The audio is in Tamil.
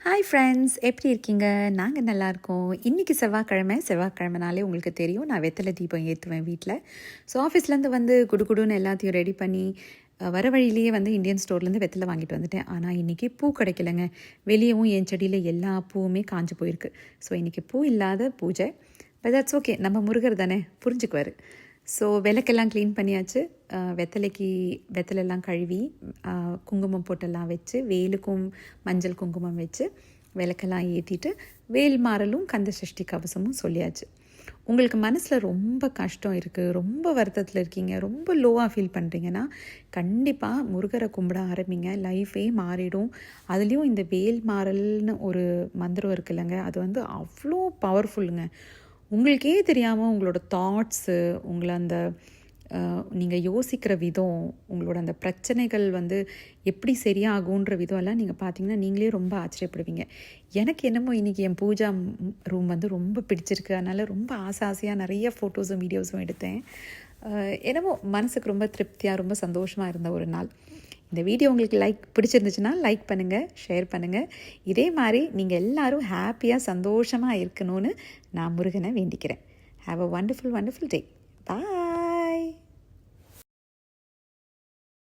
ஹாய் ஃப்ரெண்ட்ஸ், எப்படி இருக்கீங்க? நாங்கள் நல்லாயிருக்கோம். இன்றைக்கி செவ்வாய்க்கிழமைனாலே உங்களுக்கு தெரியும், நான் வெத்தலை தீபம் ஏற்றுவேன் வீட்டில். ஸோ ஆஃபீஸ்லேருந்து வந்து குடுகுடுன்னு எல்லாத்தையும் ரெடி பண்ணி வர வழியிலேயே வந்து இந்தியன் ஸ்டோர்லேருந்து வெத்தலை வாங்கிட்டு வந்துட்டேன். ஆனால் இன்றைக்கி பூ கிடைக்கலங்க. வெளியவும் என் செடியில் எல்லா பூவுமே காஞ்சு போயிருக்கு. ஸோ இன்றைக்கி பூ இல்லாத பூஜை. பட் தட்ஸ் ஓகே, நம்ம முருகர் தானே, புரிஞ்சுக்குவார். ஸோ விளக்கெல்லாம் க்ளீன் பண்ணியாச்சு. வெத்தலைலாம் கழுவி குங்குமம் போட்டெல்லாம் வச்சு, வேலுக்கும் மஞ்சள் குங்குமம் வச்சு விளக்கெல்லாம் ஏற்றிட்டு வேல் மாறலும் கந்த சஷ்டி கவசமும் சொல்லியாச்சு. உங்களுக்கு மனசில் ரொம்ப கஷ்டம் இருக்குது, ரொம்ப வருத்தத்தில் இருக்கீங்க, ரொம்ப லோவாக ஃபீல் பண்ணுறீங்கன்னா கண்டிப்பாக முருகரை கும்பிட ஆரம்பிங்க. லைஃபே மாறிடும். அதுலேயும் இந்த வேல் மாறல்னு ஒரு மந்திரம் இருக்குல்லங்க, அது வந்து அவ்வளோ பவர்ஃபுல்லுங்க. உங்களுக்கே தெரியாமல் உங்களோட தாட்ஸு, உங்களை அந்த நீங்கள் யோசிக்கிற விதம், உங்களோட அந்த பிரச்சனைகள் வந்து எப்படி சரியாகுன்ற விதம் எல்லாம் நீங்கள் பார்த்தீங்கன்னா நீங்களே ரொம்ப ஆச்சரியப்படுவீங்க. எனக்கு என்னமோ இன்றைக்கி என் பூஜா ரூம் வந்து ரொம்ப பிடிச்சிருக்கு. அதனால் ரொம்ப ஆசையாக நிறைய ஃபோட்டோஸும் வீடியோஸும் எடுத்தேன். என்னமோ மனசுக்கு ரொம்ப திருப்தியாக, ரொம்ப சந்தோஷமாக இருந்த ஒரு நாள். இந்த வீடியோ உங்களுக்கு பிடிச்சிருந்துச்சுன்னா லைக் பண்ணுங்கள், ஷேர் பண்ணுங்கள். இதே மாதிரி நீங்கள் எல்லோரும் ஹாப்பியாக சந்தோஷமாக இருக்கணும்னு நான் முருகனை வேண்டிக்கிறேன். Have a wonderful day.